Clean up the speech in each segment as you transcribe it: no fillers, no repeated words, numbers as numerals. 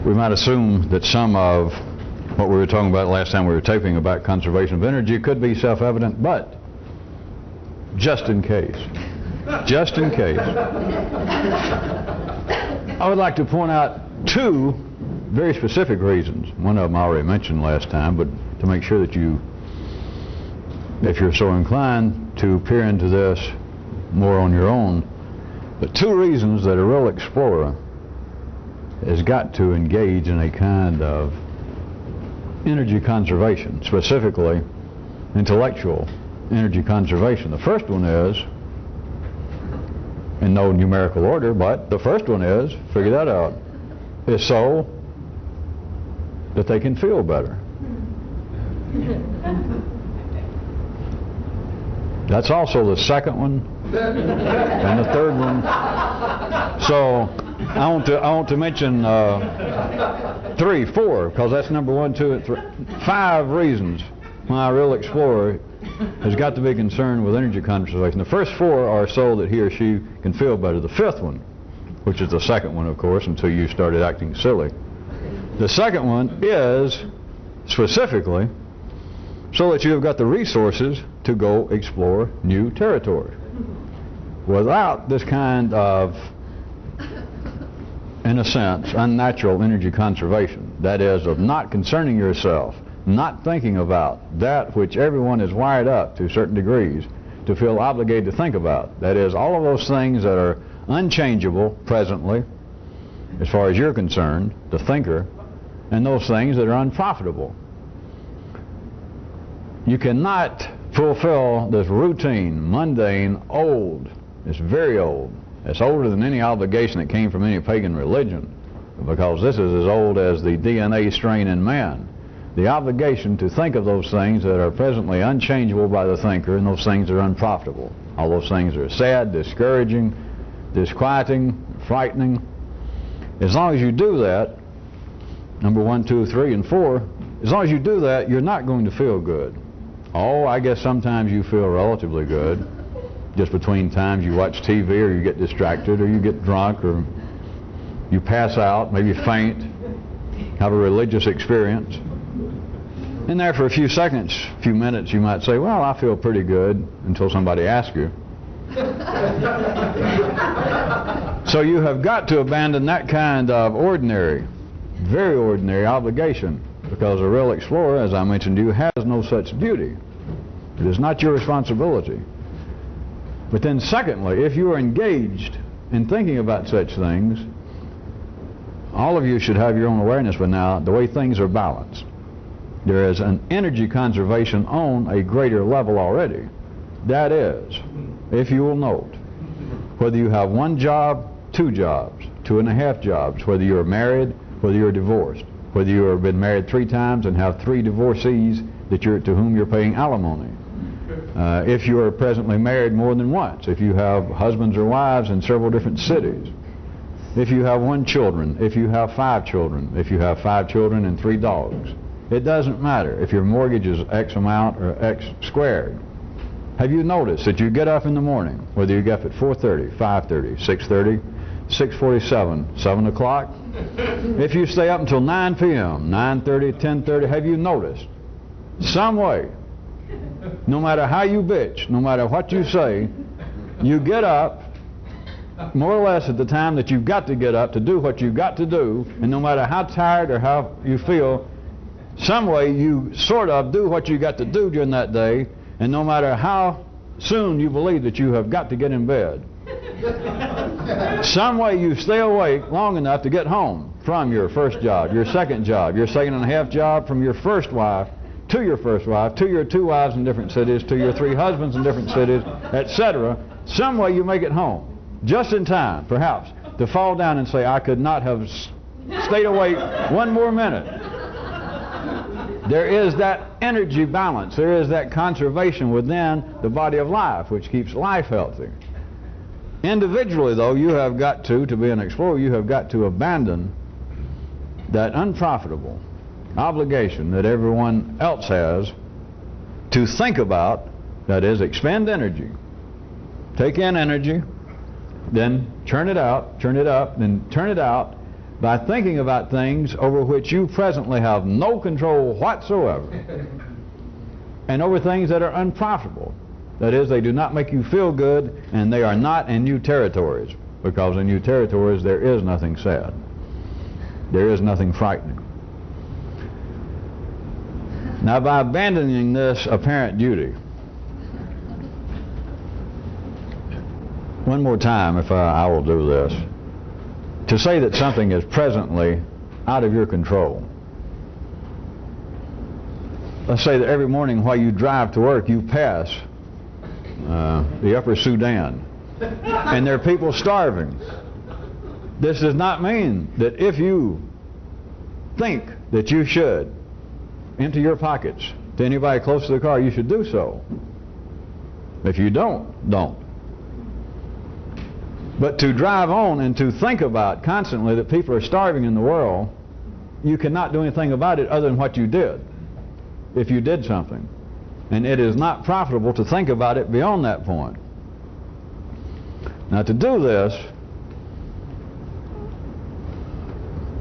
we might assume that some of what we were talking about last time we were taping about conservation of energy could be self-evident, but just in case, I would like to point out two very specific reasons. One of them I already mentioned last time, but to make sure that you, if you're so inclined to peer into this more on your own, but two reasons that a real explorer has got to engage in a kind of energy conservation, specifically intellectual energy conservation. The first one is, in no numerical order, but the first one is, figure that out, is so that they can feel better. That's also the second one and the third one. So I want to mention 3, 4, because that's number 1, 2, and 3. 5 reasons why a real explorer has got to be concerned with energy conservation. The first 4 are so that he or she can feel better. The 5th one, which is the second one, of course, until you started acting silly. The second one is specifically so that you have got the resources to go explore new territory. Without this kind of, in a sense, unnatural energy conservation, that is, of not concerning yourself, not thinking about that which everyone is wired up to certain degrees to feel obligated to think about. That is, all of those things that are unchangeable presently, as far as you're concerned, the thinker, and those things that are unprofitable. You cannot fulfill this routine, mundane, old, it's very old. It's older than any obligation that came from any pagan religion, because this is as old as the DNA strain in man. The obligation to think of those things that are presently unchangeable by the thinker, and those things that are unprofitable. All those things are sad, discouraging, disquieting, frightening. As long as you do that, number 1, 2, 3, and 4, as long as you do that, you're not going to feel good. Oh, I guess sometimes you feel relatively good, just between times you watch TV, or you get distracted, or you get drunk, or you pass out, maybe faint, have a religious experience. And there for a few seconds, a few minutes, you might say, well, I feel pretty good, until somebody asks you. So you have got to abandon that kind of ordinary, very ordinary obligation, because a real explorer, as I mentioned to you, has no such duty. It is not your responsibility. But then secondly, if you are engaged in thinking about such things, all of you should have your own awareness by now, the way things are balanced. There is an energy conservation on a greater level already. That is, if you will note, whether you have 1 job, 2 jobs, 2.5 jobs, whether you're married, whether you're divorced, whether you have been married 3 times and have 3 divorcees to whom you're paying alimony. If you are presently married more than once, if you have husbands or wives in several different cities, if you have 1 children, if you have 5 children, if you have 5 children and 3 dogs, it doesn't matter if your mortgage is X amount or X squared. Have you noticed that you get up in the morning, whether you get up at 4:30, 5:30, 6:30, 6:47, 7 o'clock, if you stay up until 9 p.m., 9:30, 10:30, have you noticed some way, no matter how you bitch, no matter what you say, you get up more or less at the time that you've got to get up to do what you've got to do, and no matter how tired or how you feel, some way you sort of do what you got to do during that day, and no matter how soon you believe that you have got to get in bed, some way you stay awake long enough to get home from your first job, your second job, your 2.5 job, from your first wife, to your first wife, to your 2 wives in different cities, to your 3 husbands in different cities, etc. Some way you make it home, just in time, perhaps, to fall down and say, I could not have stayed awake 1 more minute. There is that energy balance. There is that conservation within the body of life, which keeps life healthy. Individually, though, you have got to be an explorer, you have got to abandon that unprofitable obligation that everyone else has to think about, that is, expend energy. Take in energy, then turn it out, turn it up, then turn it out, by thinking about things over which you presently have no control whatsoever, and over things that are unprofitable. That is, they do not make you feel good, and they are not in new territories, because in new territories there is nothing sad. There is nothing frightening. Now, by abandoning this apparent duty, one more time, if I will do this, to say that something is presently out of your control. Let's say that every morning while you drive to work, you pass the Upper Sudan, and there are people starving. This does not mean that if you think that you should empty your pockets to anybody close to the car, you should do so. If you don't. But to drive on and to think about constantly that people are starving in the world, you cannot do anything about it other than what you did, if you did something. And it is not profitable to think about it beyond that point. Now, to do this,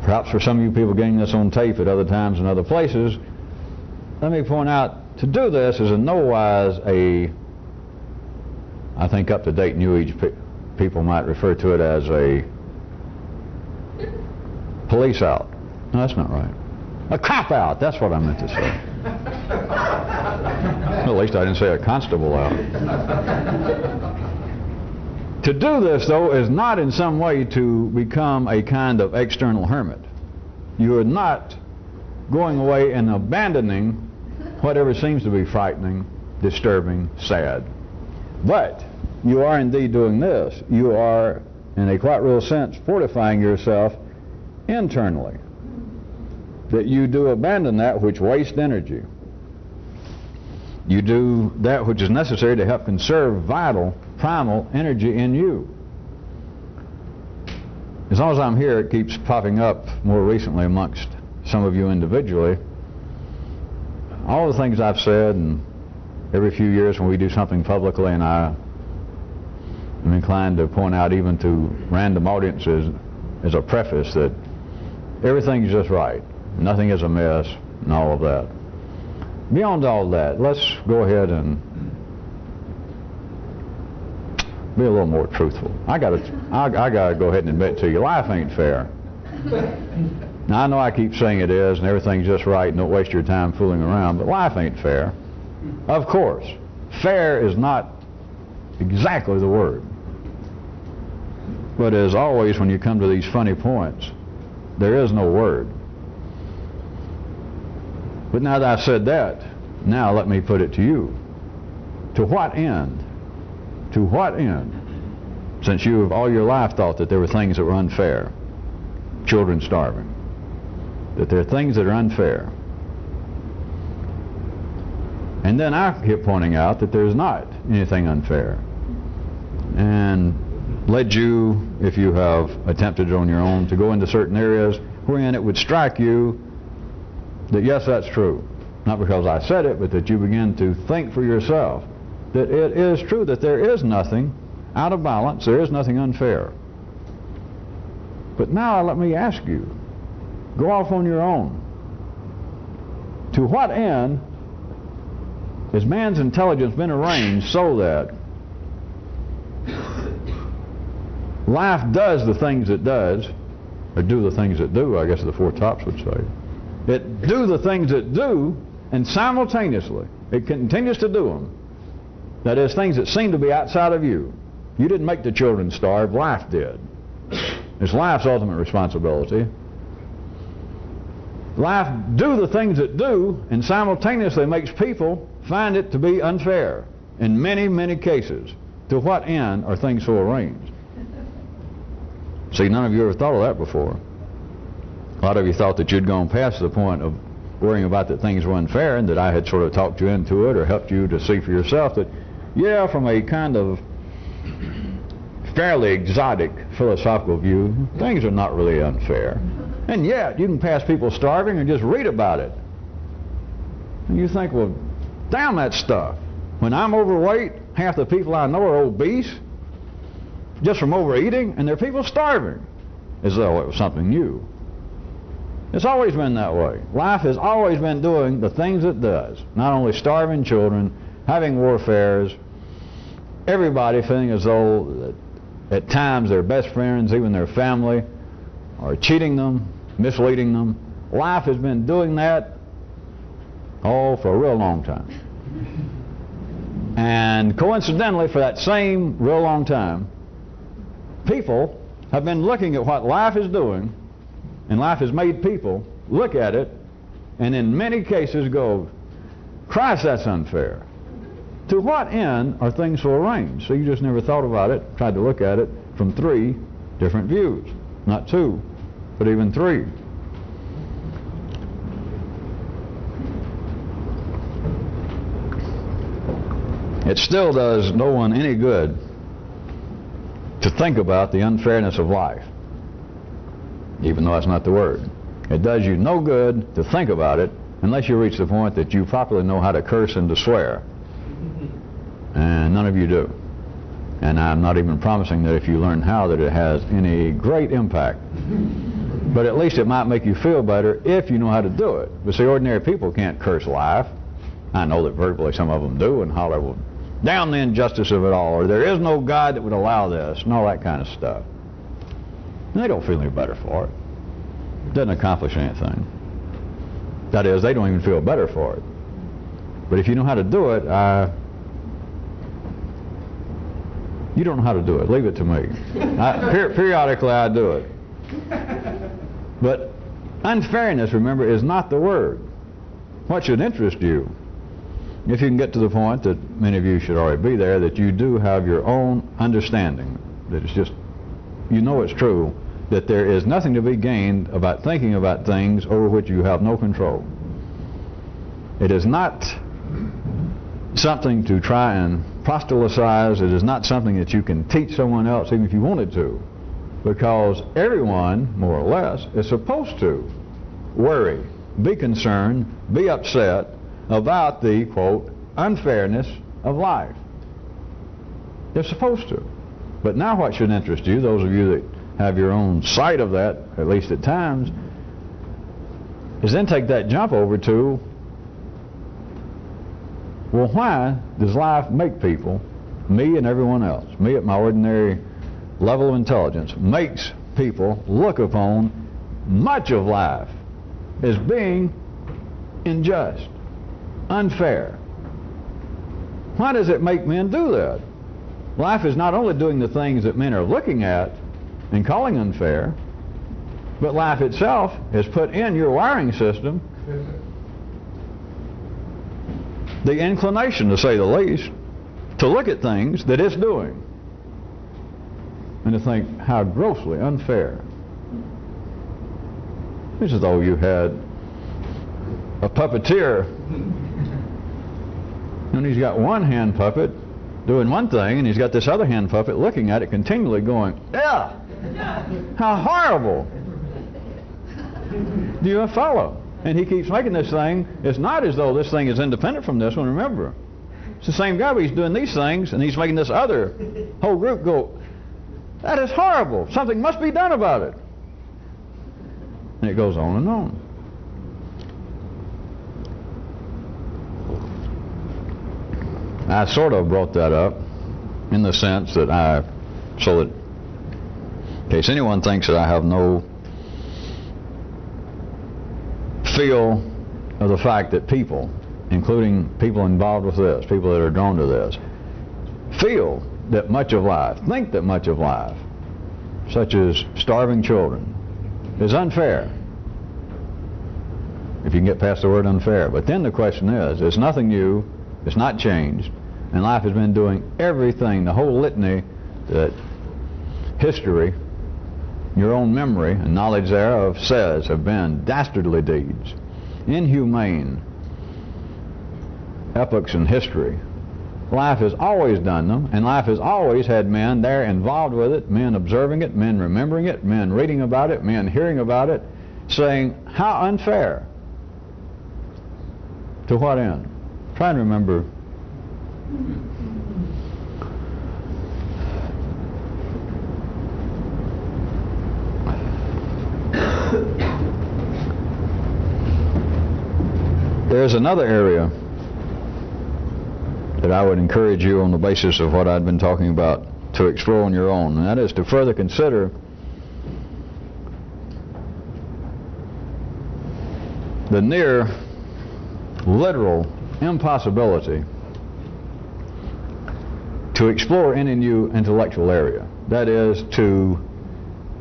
perhaps for some of you people getting this on tape at other times and other places, let me point out, to do this is in no wise I think up-to-date New Age people might refer to it as a police out. No, that's not right. A cop out, that's what I meant to say. Well, at least I didn't say a constable out. To do this, though, is not in some way to become a kind of external hermit. You are not going away and abandoning whatever seems to be frightening, disturbing, sad. But you are indeed doing this. You are, in a quite real sense, fortifying yourself internally. That you do abandon that which wastes energy. You do that which is necessary to help conserve vital, primal energy in you. As long as I'm here, it keeps popping up more recently amongst some of you individually. All the things I've said, and every few years when we do something publicly, and I'm inclined to point out even to random audiences as a preface that everything's just right. Nothing is amiss, and all of that. Beyond all that, let's go ahead and be a little more truthful. I gotta go ahead and admit to you, life ain't fair. Now, I know I keep saying it is, and everything's just right, and don't waste your time fooling around, but life ain't fair. Of course, fair is not exactly the word. But as always, when you come to these funny points, there is no word. But now that I've said that, now let me put it to you. To what end? To what end? Since you have all your life thought that there were things that were unfair, children starving, that there are things that are unfair. And then I keep pointing out that there's not anything unfair. And led you, if you have attempted on your own, to go into certain areas wherein it would strike you that yes, that's true. Not because I said it, but that you begin to think for yourself that it is true that there is nothing out of balance, there is nothing unfair. But now let me ask you, go off on your own. To what end has man's intelligence been arranged so that life does the things it does, or do the things it do, I guess the Four Tops would say. It do the things it do, and simultaneously it continues to do them. That is, things that seem to be outside of you. You didn't make the children starve, life did. It's life's ultimate responsibility. Life do the things it do, and simultaneously makes people find it to be unfair in many, many cases. To what end are things so arranged? See, none of you ever thought of that before. A lot of you thought that you'd gone past the point of worrying about that things were unfair, and that I had sort of talked you into it or helped you to see for yourself that, yeah, from a kind of fairly exotic philosophical view, things are not really unfair. And yet, you can pass people starving and just read about it. And you think, well, damn that stuff. When I'm overweight, half the people I know are obese just from overeating, and there are people starving. as though it was something new. It's always been that way. Life has always been doing the things it does. Not only starving children, having warfares, everybody feeling as though that at times their best friends, even their family, are cheating them, misleading them. Life has been doing that, for a real long time. And coincidentally, for that same real long time, people have been looking at what life is doing, and life has made people look at it, and in many cases go, Christ, that's unfair. To what end are things so arranged? So you just never thought about it, tried to look at it from 3 different views. Not 2, but even 3. It still does no one any good to think about the unfairness of life, even though that's not the word. It does you no good to think about it unless you reach the point that you properly know how to curse and to swear. And none of you do. And I'm not even promising that if you learn how that it has any great impact. But at least it might make you feel better if you know how to do it. But see, ordinary people can't curse life. I know that verbally some of them do and holler, well, down the injustice of it all, or there is no God that would allow this, and all that kind of stuff. And they don't feel any better for it. It doesn't accomplish anything. That is, they don't even feel better for it. But if you know how to do it, you don't know how to do it. Leave it to me. Periodically I do it. But unfairness, remember, is not the word. What should interest you? If you can get to the point that many of you should already be there, that you do have your own understanding, that it's just, you know it's true, that there is nothing to be gained about thinking about things over which you have no control. It is not something to try and proselytize. It is not something that you can teach someone else, even if you wanted to, because everyone, more or less, is supposed to worry, be concerned, be upset about the, quote, unfairness of life. They're supposed to. But now what should interest you, those of you that have your own sight of that, at least at times, is then take that jump over to, well, why does life make people, me and everyone else, me at my ordinary level of intelligence, makes people look upon much of life as being unjust, unfair? Why does it make men do that? Life is not only doing the things that men are looking at and calling unfair, but life itself has put in your wiring system the inclination, to say the least, to look at things that it's doing and to think how grossly unfair. It's as though you had a puppeteer and he's got one hand puppet doing one thing and he's got this other hand puppet looking at it continually going, yeah, how horrible. Do you follow? And he keeps making this thing. It's not as though this thing is independent from this one, remember. It's the same guy, but he's doing these things and he's making this other whole group go, that is horrible. Something must be done about it. And it goes on and on. I sort of brought that up in the sense that so that in case anyone thinks that I have no feel of the fact that people, including people involved with this, people that are drawn to this, feel that much of life, think that much of life, such as starving children, is unfair. If you can get past the word unfair. But then the question is, it's nothing new, it's not changed, and life has been doing everything, the whole litany that history, your own memory and knowledge thereof says have been dastardly deeds, inhumane epochs in history. Life has always done them, and life has always had men there involved with it, men observing it, men remembering it, men reading about it, men hearing about it, saying, how unfair. To what end? Try and remember. There's another area that I would encourage you on the basis of what I've been talking about to explore on your own, and that is to further consider the near literal impossibility to explore any new intellectual area. That is, to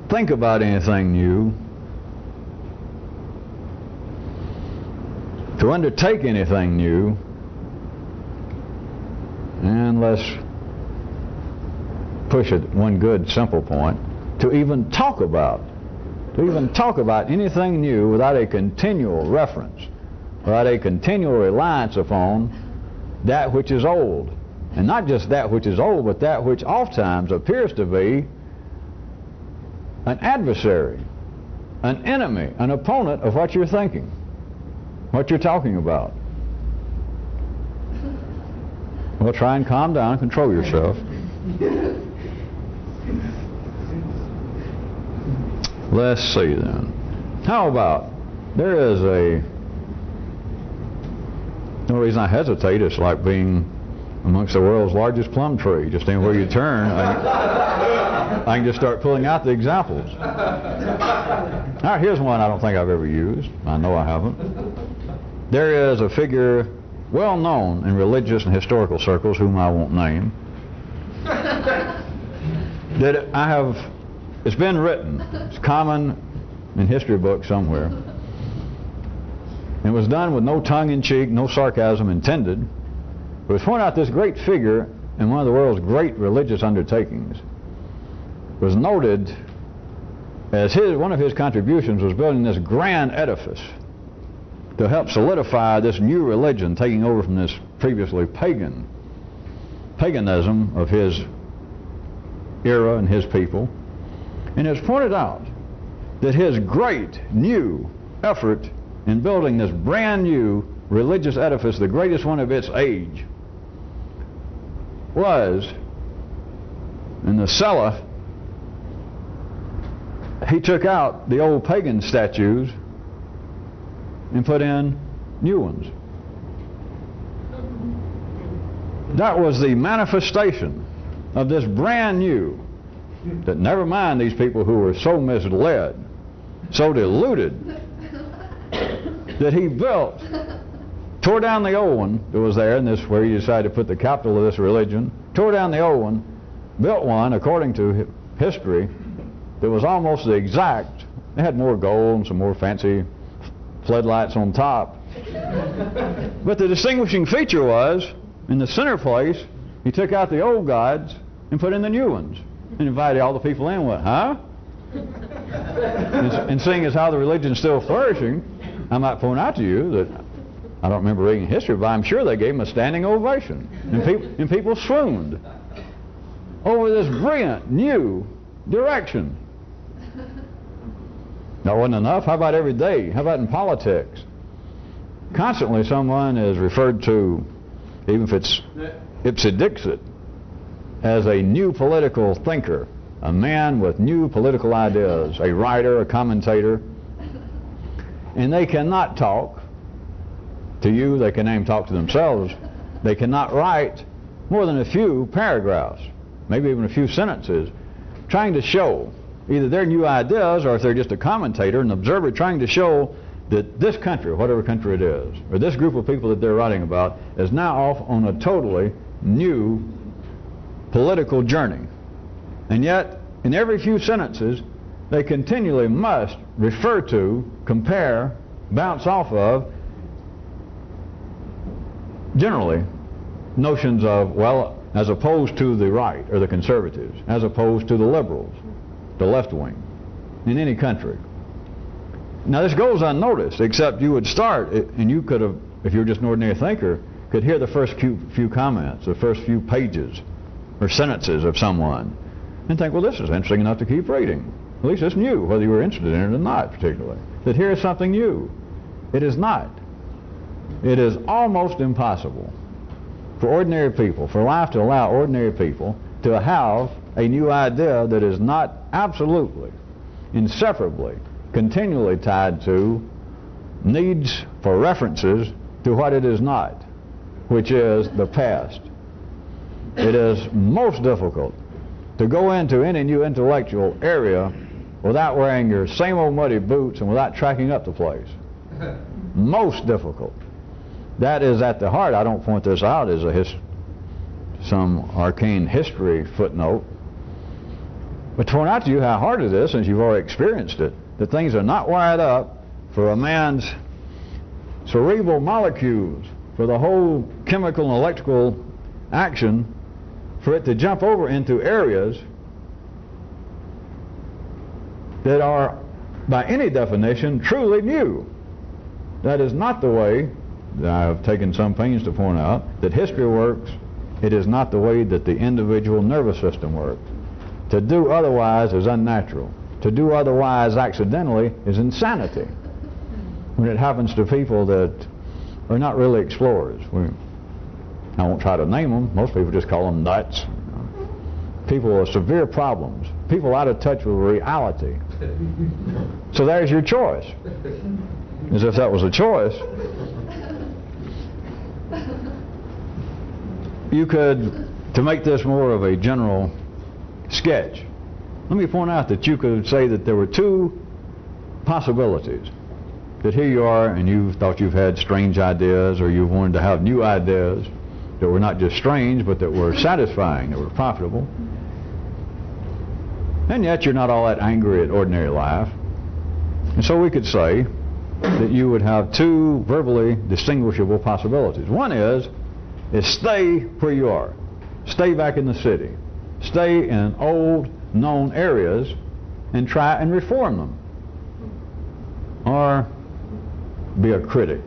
think about anything new, to undertake anything new, and let's push it one good simple point, to even talk about anything new without a continual reference, without a continual reliance upon that which is old. And not just that which is old, but that which oftentimes appears to be an adversary, an enemy, an opponent of what you're thinking, what you're talking about. Well, try and calm down and control yourself. Let's see then. How about, there is the only reason I hesitate is like being amongst the world's largest plum tree. Just anywhere you turn, I can just start pulling out the examples. All right, here's one I don't think I've ever used. I know I haven't. There is a figure well known in religious and historical circles, whom I won't name, that it's been written, it's common in history books somewhere, and it was done with no tongue-in-cheek, no sarcasm intended. It was pointed out this great figure in one of the world's great religious undertakings was noted as one of his contributions was building this grand edifice to help solidify this new religion taking over from this previously paganism of his era and his people. And it's pointed out that his great new effort in building this brand new religious edifice, the greatest one of its age, was in the cellar. He took out the old pagan statues and put in new ones. That was the manifestation of this brand new, that never mind these people who were so misled, so deluded, that he built, tore down the old one that was there, and this is where he decided to put the capital of this religion, tore down the old one, built one, according to history, that was almost the exact. It had more gold and some more fancy floodlights on top. But the distinguishing feature was, in the center place, he took out the old gods and put in the new ones, and invited all the people in. Went, huh? And seeing as how the religion's still flourishing, I might point out to you that I don't remember reading history, but I'm sure they gave him a standing ovation, and people swooned over this brilliant new direction. That wasn't enough. How about every day? How about in politics? Constantly someone is referred to, even if it's ipse dixit, as a new political thinker, a man with new political ideas, a writer, a commentator. And they cannot talk to you, they can even talk to themselves. They cannot write more than a few paragraphs, maybe even a few sentences, trying to show either their new ideas, or if they're just a commentator, an observer, trying to show that this country, whatever country it is, or this group of people that they're writing about, is now off on a totally new political journey. And yet, in every few sentences, they continually must refer to, compare, bounce off of, generally, notions of, well, as opposed to the right or the conservatives, as opposed to the liberals, the left wing, in any country. Now this goes unnoticed, except you would start, and you could have, if you're just an ordinary thinker, could hear the first few comments, the first few pages or sentences of someone, and think, well, this is interesting enough to keep reading. At least it's new, whether you were interested in it or not particularly. That here is something new. It is not. It is almost impossible for ordinary people, for life to allow ordinary people to have a new idea that is not absolutely, inseparably continually tied to needs for references to what it is not, which is the past. It is most difficult to go into any new intellectual area without wearing your same old muddy boots and without tracking up the place. Most difficult. That is at the heart. I don't point this out as some arcane history footnote, but to point out to you how hard it is, since you've already experienced it, that things are not wired up for a man's cerebral molecules, for the whole chemical and electrical action, for it to jump over into areas that are, by any definition, truly new. That is not the way that I have taken some pains to point out that history works. It is not the way that the individual nervous system works. To do otherwise is unnatural. To do otherwise accidentally is insanity. When it happens to people that are not really explorers. I won't try to name them. Most people just call them nuts. People with severe problems. People out of touch with reality. So there's your choice. As if that was a choice. You could, to make this more of a general sketch, let me point out that you could say that there were two possibilities. That here you are and you thought you've had strange ideas, or you wanted to have new ideas that were not just strange but that were satisfying, that were profitable. And yet you're not all that angry at ordinary life. And so we could say that you would have two verbally distinguishable possibilities. One is stay where you are. Stay back in the city. Stay in old known areas and try and reform them. Or be a critic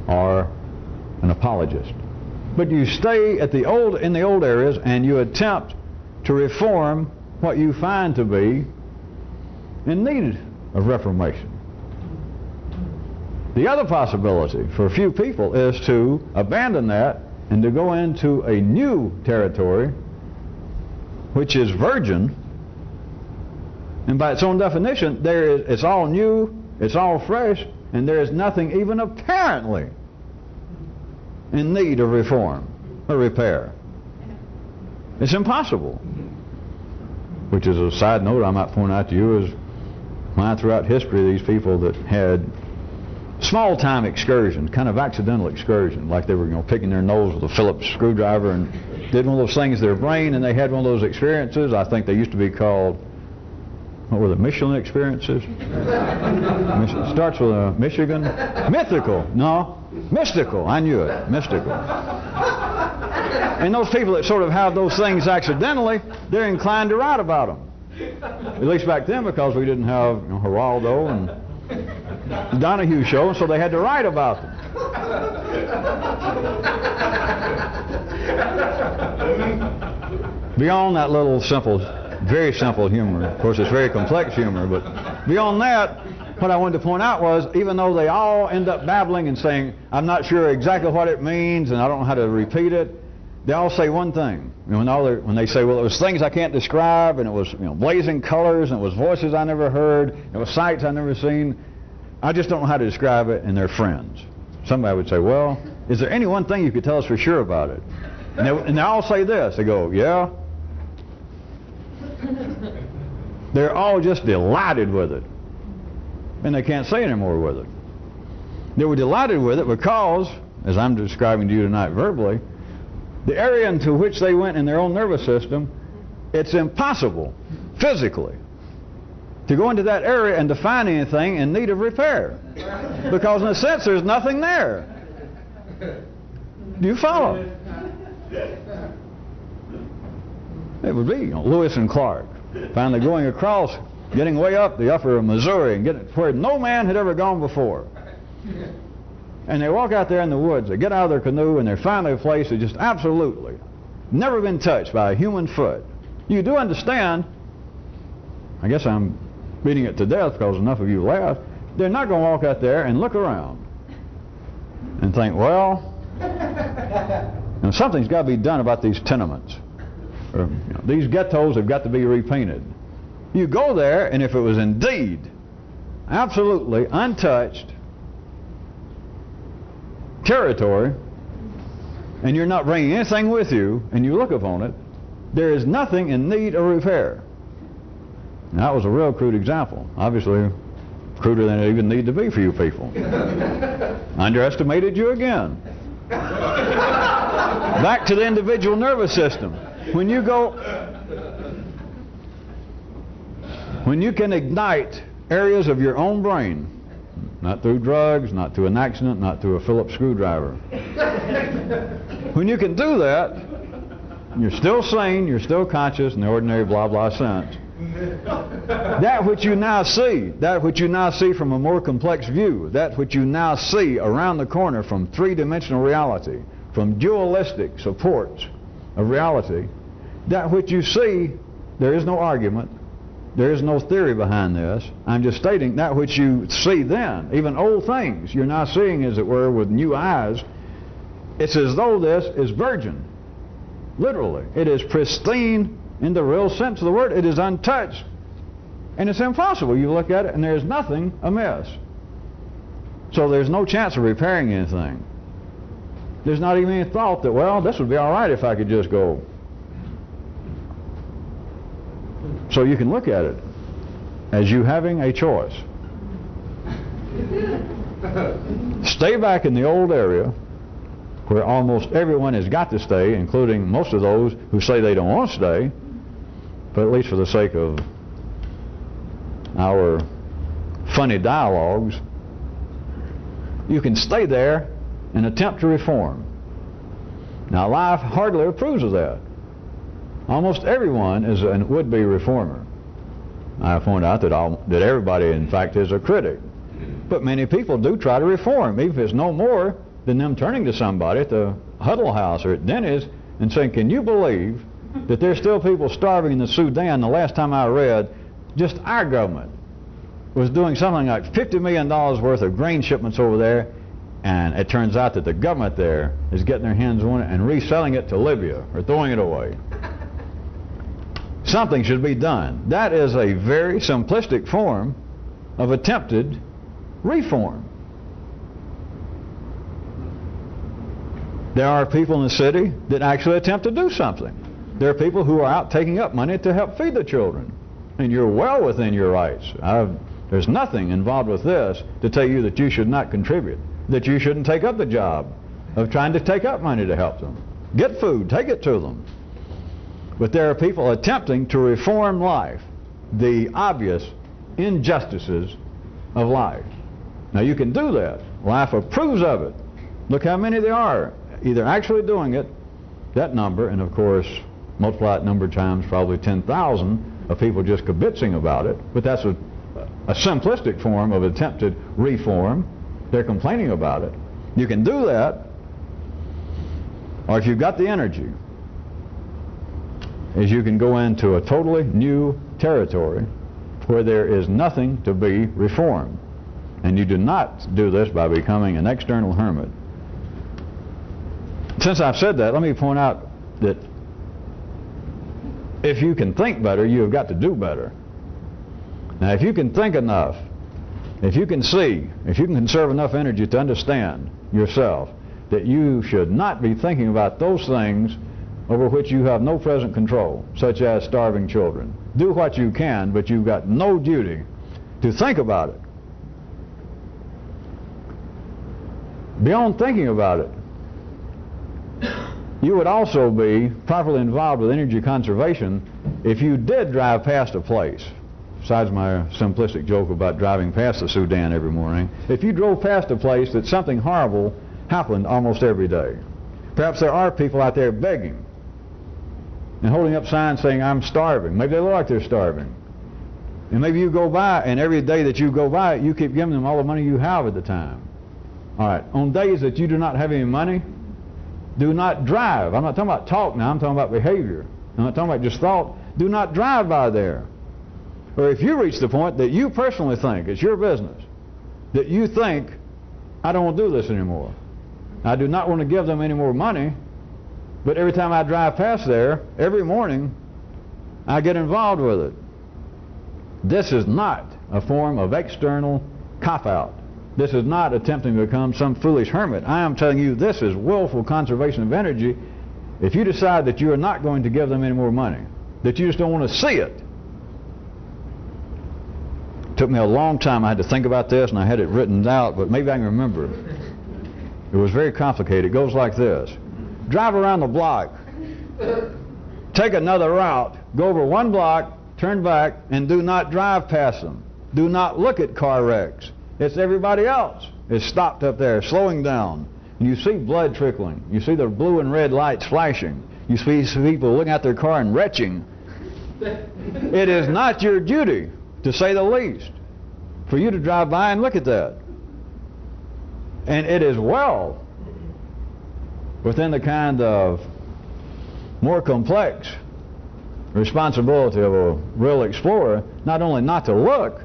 or an apologist. But you stay in the old areas and you attempt to reform what you find to be in need of reformation. The other possibility for a few people is to abandon that and to go into a new territory which is virgin, and by its own definition it's all new, it's all fresh, and there is nothing even apparently in need of reform or repair. It's impossible. Which is a side note I might point out to you is why throughout history these people that had small-time excursions, kind of accidental excursions, like they were picking their nose with a Phillips screwdriver and did one of those things to their brain, and they had one of those experiences. I think they used to be called, what were the Michelin experiences? It starts with a Michigan. Mythical. No, mystical. I knew it. Mystical. And those people that sort of have those things accidentally, they're inclined to write about them. At least back then, because we didn't have Geraldo and Donahue show, so they had to write about them. Beyond that little simple, very simple humor, of course it's very complex humor, but beyond that, what I wanted to point out was, even though they all end up babbling and saying, I'm not sure exactly what it means and I don't know how to repeat it, they all say one thing. When they say, well, it was things I can't describe, and it was blazing colors, and it was voices I never heard, it was sights I never seen, I just don't know how to describe it, and they're friends. Somebody would say, well, is there any one thing you could tell us for sure about it? And they all say this. They go, yeah. They're all just delighted with it. And they can't say any more with it. They were delighted with it because, as I'm describing to you tonight verbally, the area into which they went in their own nervous system, it's impossible, physically, to go into that area and to find anything in need of repair. Because in a sense, there's nothing there. Do you follow? It would be Lewis and Clark finally going across, getting way up the upper Missouri and getting where no man had ever gone before. And they walk out there in the woods, they get out of their canoe, and they're finally a place that just absolutely never been touched by a human foot. You do understand, I guess I'm beating it to death because enough of you laughed, they're not going to walk out there and look around and think, well, something's got to be done about these tenements. Or, these ghettos have got to be repainted. You go there, and if it was indeed absolutely untouched territory, and you're not bringing anything with you, and you look upon it, there is nothing in need of repair. Now, that was a real crude example. Obviously, cruder than it even need to be for you people. Underestimated you again. Back to the individual nervous system. When you can ignite areas of your own brain, not through drugs, not through an accident, not through a Phillips screwdriver. When you can do that, you're still sane, you're still conscious in the ordinary blah blah sense. That which you now see from a more complex view, that which you now see around the corner from three-dimensional reality, from dualistic supports of reality, that which you see, there is no argument, there is no theory behind this. I'm just stating that which you see then, even old things, you're now seeing, as it were, with new eyes. It's as though this is virgin. Literally. It is pristine in the real sense of the word. It is untouched. And it's impossible. You look at it and there's nothing amiss. So there's no chance of repairing anything. There's not even any thought that, well, this would be all right if I could just go. So you can look at it as you having a choice. Stay back in the old area where almost everyone has got to stay, including most of those who say they don't want to stay, but at least for the sake of our funny dialogues, you can stay there and attempt to reform. Now, life hardly approves of that. Almost everyone is a would-be reformer. I point out that everybody, in fact, is a critic. But many people do try to reform, even if it's no more than them turning to somebody at the Huddle House or at Denny's and saying, can you believe that there's still people starving in the Sudan? The last time I read, just our government was doing something like $50 million worth of grain shipments over there, and it turns out that the government there is getting their hands on it and reselling it to Libya or throwing it away. Something should be done. That is a very simplistic form of attempted reform. There are people in the city that actually attempt to do something. There are people who are out taking up money to help feed the children. And you're well within your rights. There's nothing involved with this to tell you that you should not contribute, that you shouldn't take up the job of trying to take up money to help them. Get food, take it to them. But there are people attempting to reform life, the obvious injustices of life. Now you can do that. Life approves of it. Look how many there are, either actually doing it, that number, and of course multiply that number times probably 10,000 of people just kibitzing about it. But that's a simplistic form of attempted reform. They're complaining about it. You can do that, or if you've got the energy, is you can go into a totally new territory where there is nothing to be reformed. And you do not do this by becoming an external hermit. Since I've said that, let me point out that if you can think better, you have got to do better. Now, if you can think enough, if you can see, if you can conserve enough energy to understand yourself that you should not be thinking about those things over which you have no present control, such as starving children. Do what you can, but you've got no duty to think about it. Beyond thinking about it, you would also be properly involved with energy conservation if you did drive past a place, besides my simplistic joke about driving past the Sudan every morning. If you drove past a place that something horrible happened almost every day, perhaps there are people out there begging and holding up signs saying, I'm starving. Maybe they look like they're starving. And maybe you go by, and every day that you go by, you keep giving them all the money you have at the time. All right, on days that you do not have any money, do not drive. I'm not talking about talk now, I'm talking about behavior. I'm not talking about just thought. Do not drive by there. Or if you reach the point that you personally think, it's your business, that you think, I don't want to do this anymore. I do not want to give them any more money, but every time I drive past there, every morning, I get involved with it. This is not a form of external cop-out. This is not attempting to become some foolish hermit. I am telling you, this is willful conservation of energy. If you decide that you are not going to give them any more money, that you just don't want to see it. It took me a long time. I had to think about this, and I had it written out, but maybe I can remember. It was very complicated. It goes like this. Drive around the block. Take another route. Go over one block, turn back, and do not drive past them. Do not look at car wrecks. It's everybody else. It's stopped up there, slowing down. And you see blood trickling. You see the blue and red lights flashing. You see people looking at their car and retching. It is not your duty, to say the least, for you to drive by and look at that. And it is well within the kind of more complex responsibility of a real explorer, not only not to look,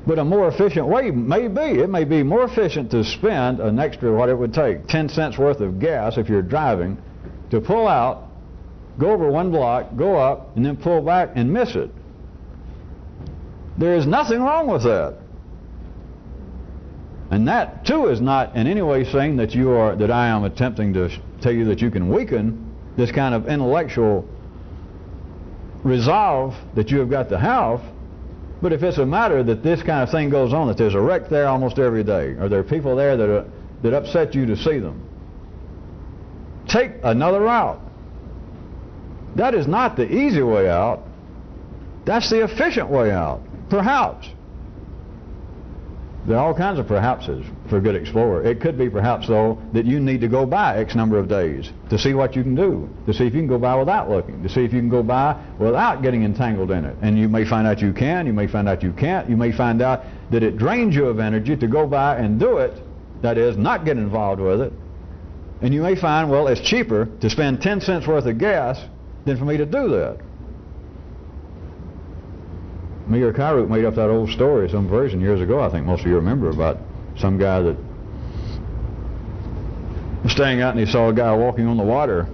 but a more efficient way may be. It may be more efficient to spend an extra, what it would take, 10 cents worth of gas if you're driving, to pull out, go over one block, go up, and then pull back and miss it. There is nothing wrong with that. And that too is not in any way saying that that I am attempting to tell you that you can weaken this kind of intellectual resolve that you have got to have. But if it's a matter that this kind of thing goes on, that there's a wreck there almost every day, or there are people there that upset you to see them, take another route. That is not the easy way out. That's the efficient way out. Perhaps. There are all kinds of perhapses for a good explorer. It could be perhaps, though, that you need to go by X number of days to see what you can do, to see if you can go by without looking, to see if you can go by without getting entangled in it. And you may find out you can, you may find out you can't, you may find out that it drains you of energy to go by and do it, that is, not get involved with it. And you may find, well, it's cheaper to spend 10 cents worth of gas than for me to do that. Me or Kyruk made up that old story, some version years ago, I think most of you remember, about some guy that was staying out and he saw a guy walking on the water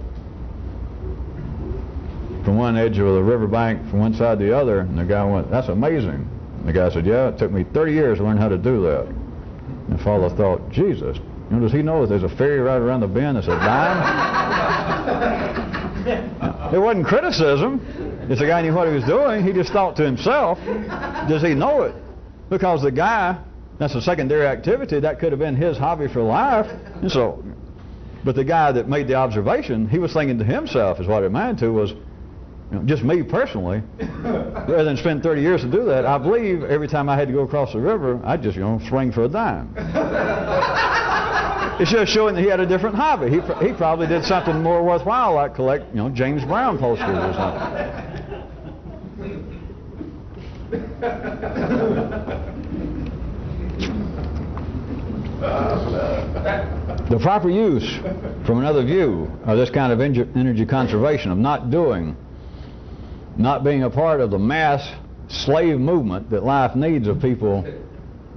from one edge of the riverbank from one side to the other, and the guy went, "That's amazing." And the guy said, "Yeah, it took me 30 years to learn how to do that." And the fellow thought, Jesus, does he know that there's a ferry right around the bend that's a dime? It wasn't criticism. If the guy knew what he was doing, he just thought to himself, does he know it? Because the guy, that's a secondary activity, that could have been his hobby for life. And so, but the guy that made the observation, he was thinking to himself, is what it amounted to, was, just me personally, rather than spend 30 years to do that, I believe every time I had to go across the river, I'd just, swing for a dime. It's just showing that he had a different hobby. He probably did something more worthwhile, like collect, James Brown posters or something. The proper use, from another view, of this kind of energy conservation, of not doing, not being a part of the mass slave movement that life needs of people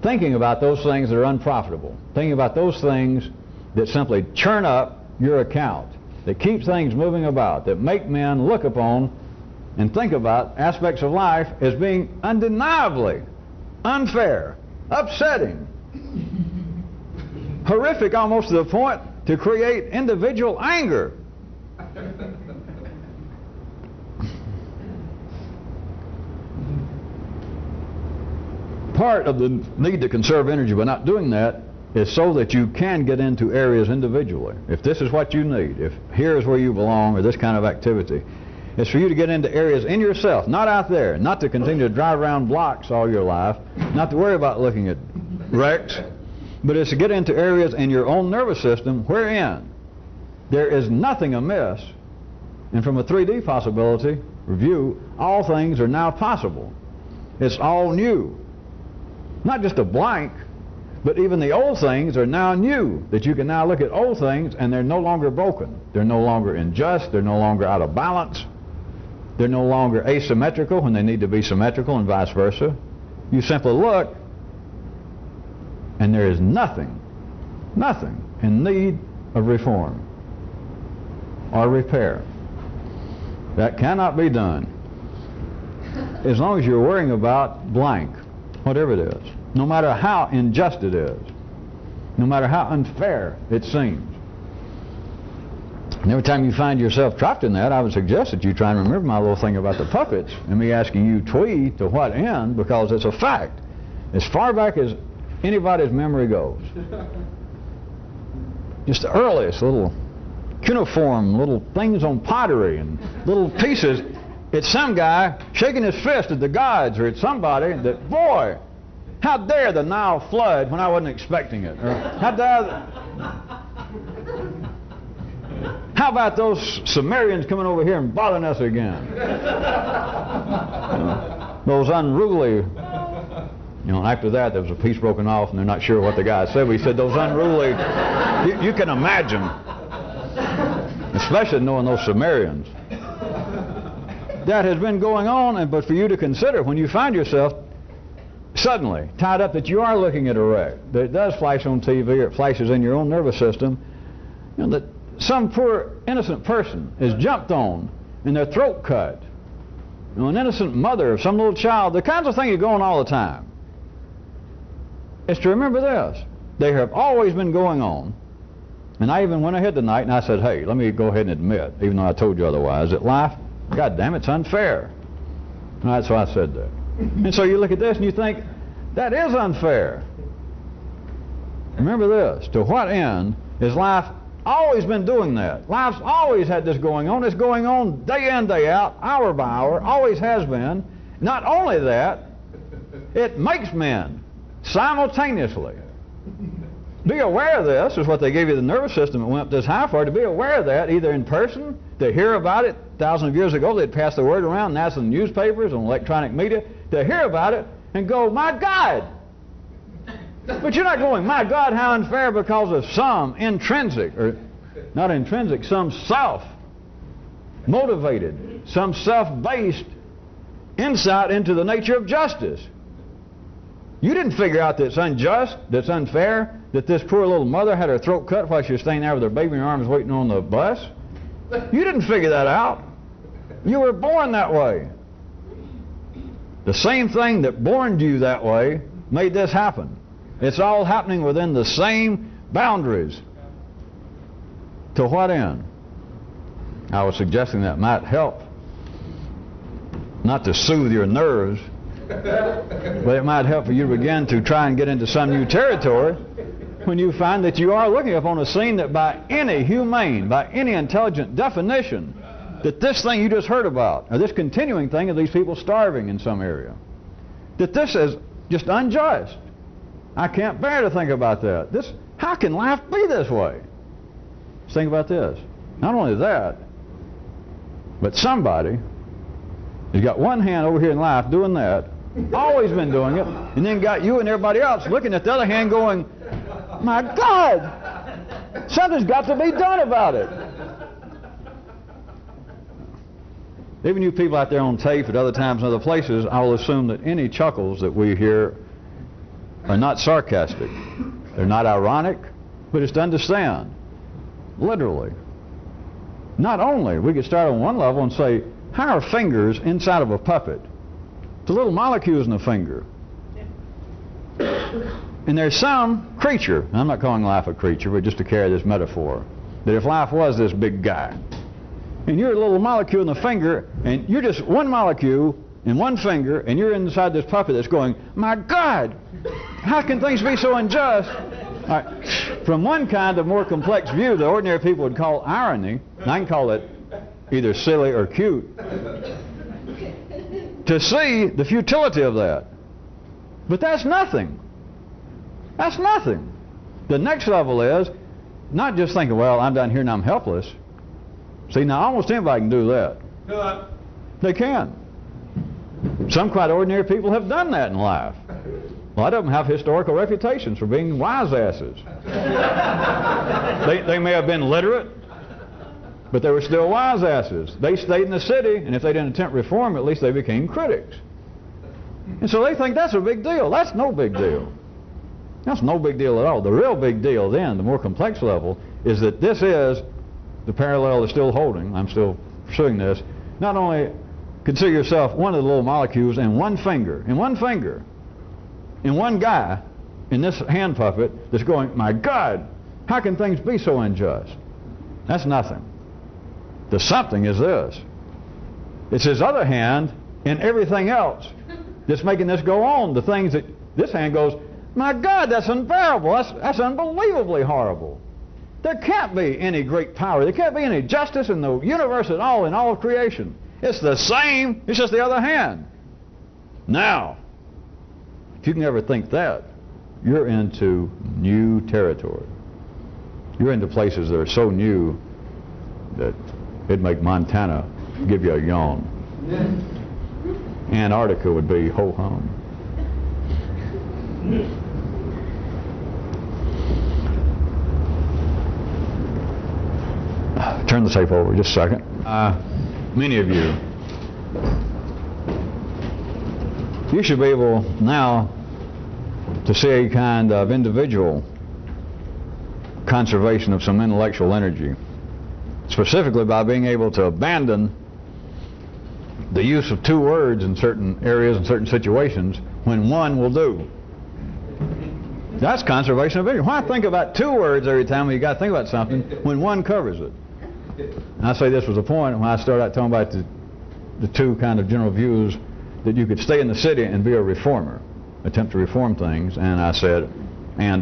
thinking about those things that are unprofitable, thinking about those things that simply churn up your account, that keep things moving about, that make men look upon and think about aspects of life as being undeniably unfair, upsetting, horrific almost to the point to create individual anger. Part of the need to conserve energy by not doing that is so that you can get into areas individually. If this is what you need, if here is where you belong, or this kind of activity, it's for you to get into areas in yourself, not out there, not to continue to drive around blocks all your life, not to worry about looking at wrecks, but it's to get into areas in your own nervous system wherein there is nothing amiss, and from a 3D possibility review, all things are now possible. It's all new. Not just a blank, but even the old things are now new, that you can now look at old things and they're no longer broken. They're no longer unjust. They're no longer out of balance. They're no longer asymmetrical when they need to be symmetrical, and vice versa. You simply look and there is nothing in need of reform or repair. That cannot be done as long as you're worrying about blank, whatever it is, no matter how unjust it is, no matter how unfair it seems. And every time you find yourself trapped in that, I would suggest that you try and remember my little thing about the puppets and me asking you, Twee, to what end, because it's a fact. As far back as anybody's memory goes. Just the earliest little cuneiform, little things on pottery and little pieces. It's some guy shaking his fist at the gods or at somebody that, boy, how dare the Nile flood when I wasn't expecting it? Or how about those Sumerians coming over here and bothering us again? Those unruly, after that there was a piece broken off and they're not sure what the guy said. But he said those unruly, you can imagine, especially knowing those Sumerians. That has been going on, but for you to consider when you find yourself suddenly tied up that you are looking at a wreck, that it does flash on TV or it flashes in your own nervous system, that some poor innocent person is jumped on and their throat cut. An innocent mother of some little child, the kinds of things that go on all the time. Is to remember this. They have always been going on. And I even went ahead tonight and I said, hey, let me go ahead and admit, even though I told you otherwise, that life, God damn, it's unfair. And that's why I said that. And so you look at this and you think, that is unfair. Remember this. To what end is life always been doing that? Life's always had this going on. It's going on day in, day out, hour by hour, always has been. Not only that, it makes men simultaneously. Be aware of this, is what they gave you the nervous system that went up this high for, to be aware of that, either in person, to hear about it. Thousands of years ago, they'd pass the word around, now it's in the newspapers and electronic media, to hear about it and go, my God! But you're not going, my God, how unfair, because of some intrinsic, or not intrinsic, some self-motivated, some self-based insight into the nature of justice. You didn't figure out that it's unjust, that's unfair, that this poor little mother had her throat cut while she was staying there with her baby in her arms waiting on the bus. You didn't figure that out. You were born that way. The same thing that born you that way made this happen. It's all happening within the same boundaries. To what end? I was suggesting that might help, not to soothe your nerves, but it might help for you to begin to try and get into some new territory when you find that you are looking upon a scene that by any humane, by any intelligent definition, that this thing you just heard about, or this continuing thing of these people starving in some area, that this is just unjust. I can't bear to think about that. How can life be this way? Just think about this. Not only that, but somebody has got one hand over here in life doing that, always been doing it, and then got you and everybody else looking at the other hand going, my God, something's got to be done about it. Even you people out there on tape at other times and other places, I will assume that any chuckles that we hear are not sarcastic. They're not ironic, but it's to understand, literally. Not only, we could start on one level and say, how are fingers inside of a puppet? The little molecules in the finger. And there's some creature, I'm not calling life a creature, but just to carry this metaphor, that if life was this big guy, and you're a little molecule in the finger, and you're just one molecule in one finger, and you're inside this puppet that's going, my God, how can things be so unjust? All right. From one kind of more complex view, the ordinary people would call irony, and I can call it either silly or cute, to see the futility of that. But that's nothing. That's nothing. The next level is not just thinking, well, I'm down here and I'm helpless. See, now almost anybody can do that. They can. Some quite ordinary people have done that in life. A lot of them have historical reputations for being wise asses. They may have been literate, but they were still wise asses. They stayed in the city, and if they didn't attempt reform, at least they became critics. And so they think that's a big deal. That's no big deal. That's no big deal at all. The real big deal then, the more complex level, is that this is, the parallel is still holding, I'm still pursuing this, not only consider yourself one of the little molecules in one finger, in one guy, in this hand puppet that's going, my God, how can things be so unjust? That's nothing. The something is this. It's his other hand in everything else that's making this go on. The things that this hand goes, my God, that's unbearable. That's unbelievably horrible. There can't be any great power. There can't be any justice in the universe at all, in all of creation. It's the same, it's just the other hand. Now, if you can ever think that, you're into new territory. You're into places that are so new that it'd make Montana give you a yawn. Antarctica would be ho-hum. Turn the tape over just a second. Many of you should be able now to see a kind of individual conservation of some intellectual energy, specifically by being able to abandon the use of two words in certain areas and certain situations when one will do. That's conservation of energy. Why think about two words every time when you got to think about something when one covers it? And I say this was a point when I started out talking about the two kind of general views that you could stay in the city and be a reformer, attempt to reform things, and I said,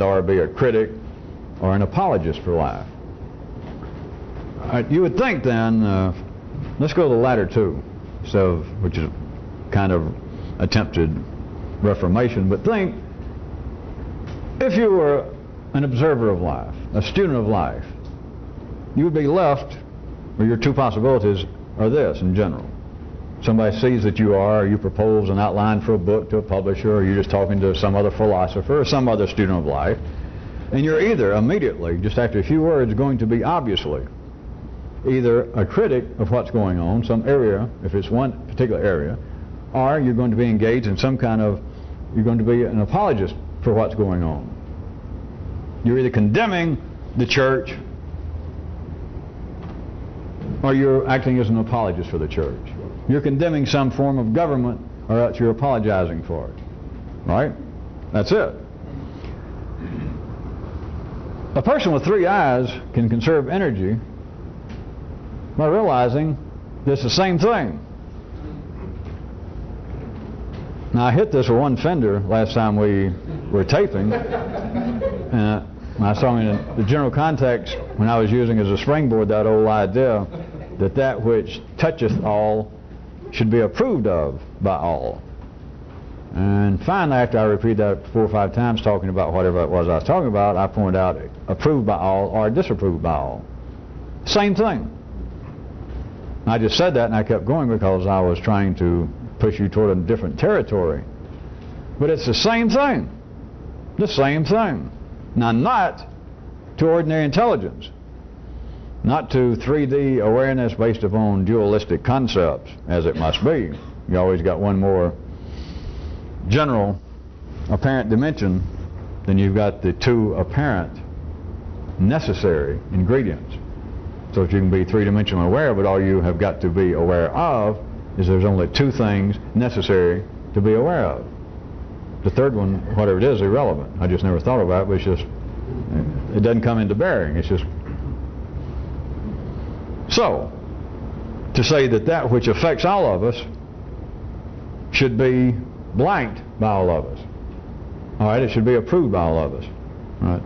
or be a critic or an apologist for life. You would think then, let's go to the latter two, which is kind of attempted reformation, but think, if you were an observer of life, a student of life, you would be left, or your two possibilities are this in general. Somebody sees that you propose an outline for a book to a publisher, or you're just talking to some other philosopher or some other student of life, and you're either immediately, just after a few words, going to be obviously either a critic of what's going on, some area, if it's one particular area, or you're going to be engaged in some kind of, you're going to be an apologist for what's going on. You're either condemning the church or you're acting as an apologist for the church. You're condemning some form of government or else you're apologizing for it. Right? That's it. A person with three eyes can conserve energy by realizing that it's the same thing. Now I hit this with one fender last time we were taping. When I was talking in the general context, when I was using as a springboard that old idea that which toucheth all should be approved of by all. And finally, after I repeated that 4 or 5 times talking about whatever it was I was talking about, I pointed out approved by all or disapproved by all. Same thing. I just said that and I kept going because I was trying to push you toward a different territory. But it's the same thing. The same thing. Now, not to ordinary intelligence, not to 3D awareness based upon dualistic concepts, as it must be. You always got one more general apparent dimension than you've got the two apparent necessary ingredients. So if you can be three-dimensionally aware, but all you have got to be aware of is there's only two things necessary to be aware of. The third one, whatever it is, irrelevant. I just never thought about it, but it's just, it doesn't come into bearing. It's just. So, to say that which affects all of us should be blanked by all of us. All right, it should be approved by all of us. All right.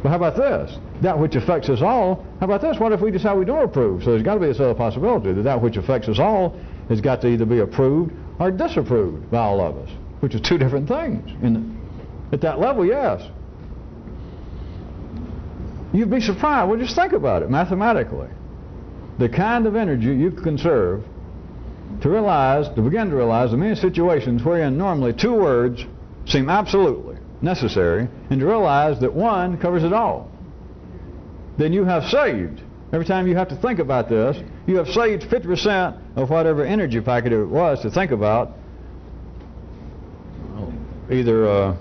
But how about this? That which affects us all, how about this? What if we decide we don't approve? So there's got to be this other possibility that which affects us all has got to either be approved or disapproved by all of us, which are two different things. At that level, yes. You'd be surprised. Well, just think about it mathematically. The kind of energy you can conserve to begin to realize the many situations wherein normally two words seem absolutely necessary, and to realize that one covers it all. Then you have saved. Every time you have to think about this, you have saved 50% of whatever energy packet it was to think about, either a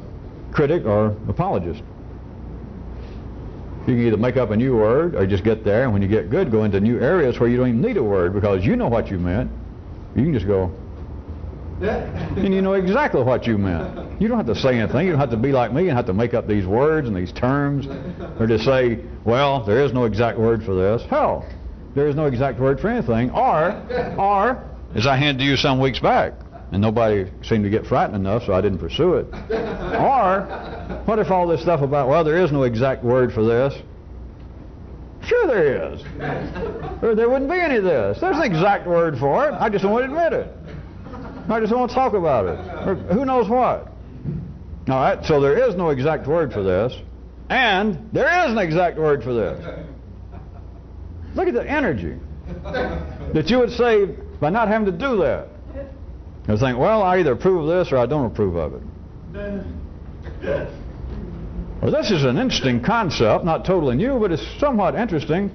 critic or apologist. You can either make up a new word or just get there, and when you get good, go into new areas where you don't even need a word because you know what you meant. You can just go, and you know exactly what you meant. You don't have to say anything. You don't have to be like me and have to make up these words and these terms, or to say, well, there is no exact word for this. Hell, there is no exact word for anything. Or, as I handed to you some weeks back, and nobody seemed to get frightened enough, so I didn't pursue it. Or, what if all this stuff about, well, there is no exact word for this? Sure there is. Or there wouldn't be any of this. There's an exact word for it. I just don't want to admit it. I just don't want to talk about it. Or who knows what? All right, so there is no exact word for this, and there is an exact word for this. Look at the energy that you would save by not having to do that. You think, well, I either approve of this or I don't approve of it. Well, this is an interesting concept, not totally new, but it's somewhat interesting.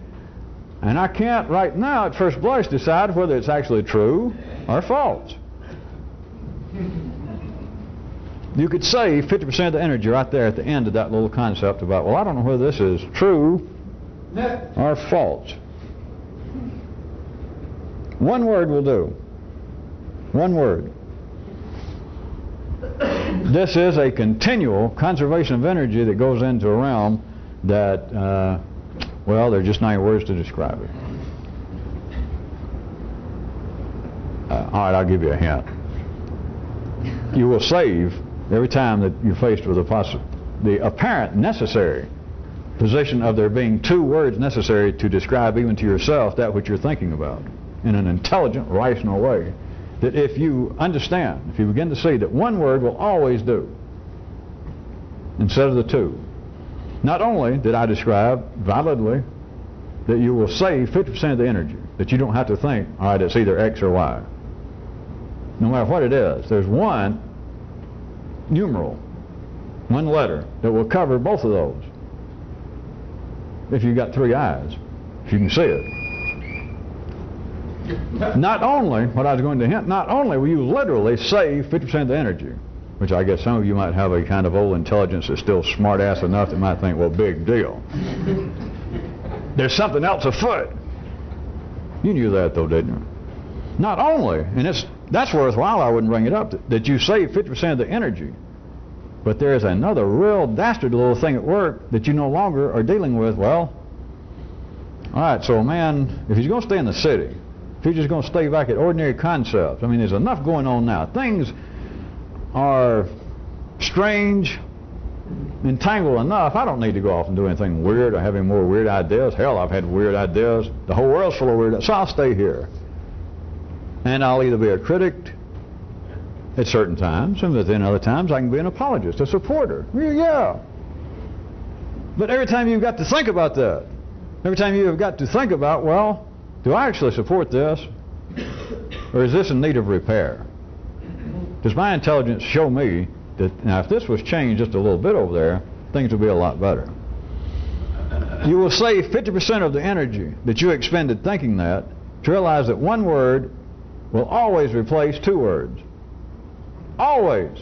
And I can't right now at first blush decide whether it's actually true or false. You could save 50% of the energy right there at the end of that little concept about, well, I don't know whether this is true or false. One word will do. One word. This is a continual conservation of energy that goes into a realm that, well, there are just not any words to describe it. All right, I'll give you a hint. You will save every time that you're faced with the apparent necessary position of there being two words necessary to describe even to yourself that which you're thinking about in an intelligent, rational way. That if you understand, if you begin to see that one word will always do instead of the two, not only did I describe validly that you will save 50% of the energy, that you don't have to think, all right, it's either X or Y. No matter what it is, there's one numeral, one letter that will cover both of those. If you've got three eyes, if you can see it. Not only, what I was going to hint, not only will you literally save 50% of the energy, which I guess some of you might have a kind of old intelligence that's still smart-ass enough that might think, well, big deal. There's something else afoot. You knew that, though, didn't you? Not only, and that's worthwhile, I wouldn't bring it up, that you save 50% of the energy, but there is another real dastardly little thing at work that you no longer are dealing with. Well, all right, so a man, if he's going to stay in the city, if he's just going to stay back at ordinary concepts, I mean, there's enough going on now. Things are strange, entangled enough. I don't need to go off and do anything weird or have any more weird ideas. Hell, I've had weird ideas. The whole world's full of weird ideas, so I'll stay here. And I'll either be a critic at certain times, and then other times I can be an apologist, a supporter. Yeah. But every time you've got to think about that, every time you've got to think about, well, do I actually support this? Or is this in need of repair? Does my intelligence show me that, now if this was changed just a little bit over there, things would be a lot better. You will save 50% of the energy that you expended thinking that to realize that one word will always replace two words. Always.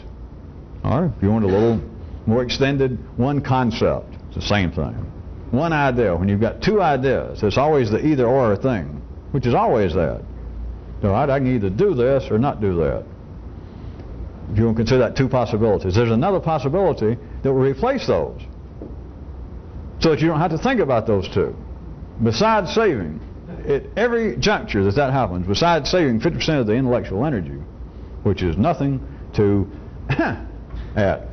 Or if you want a little more extended, one concept. It's the same thing. One idea. When you've got two ideas, it's always the either or thing, which is always that. So I can either do this or not do that. If you want to consider that two possibilities. There's another possibility that will replace those, so that you don't have to think about those two. Besides saving, at every juncture that happens, besides saving 50% of the intellectual energy, which is nothing to at.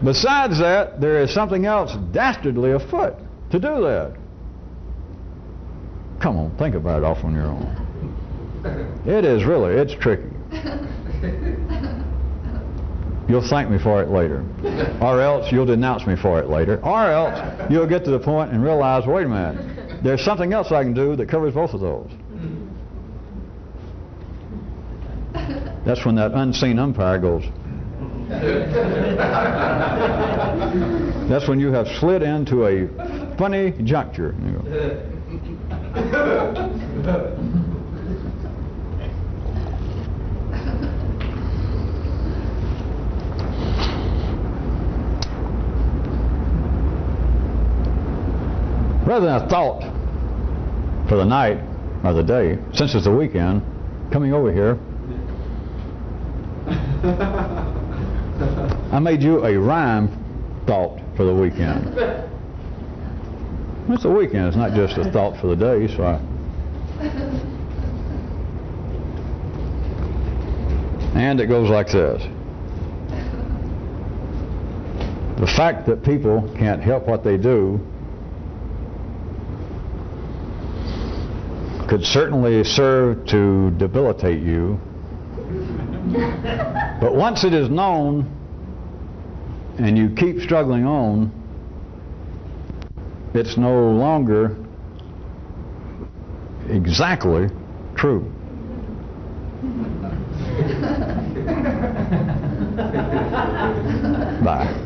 Besides that, there is something else dastardly afoot to do that. Come on, think about it off on your own. It is really, it's tricky. You'll thank me for it later. Or else you'll denounce me for it later. Or else you'll get to the point and realize, wait a minute, there's something else I can do that covers both of those. That's when that unseen umpire goes. That's when you have slid into a funny juncture. You go. Rather than a thought for the night or the day, since it's the weekend, coming over here, I made you a rhyme thought for the weekend. It's a weekend, it's not just a thought for the day, so and it goes like this. The fact that people can't help what they do could certainly serve to debilitate you, but once it is known and you keep struggling on, it's no longer exactly true. Bye.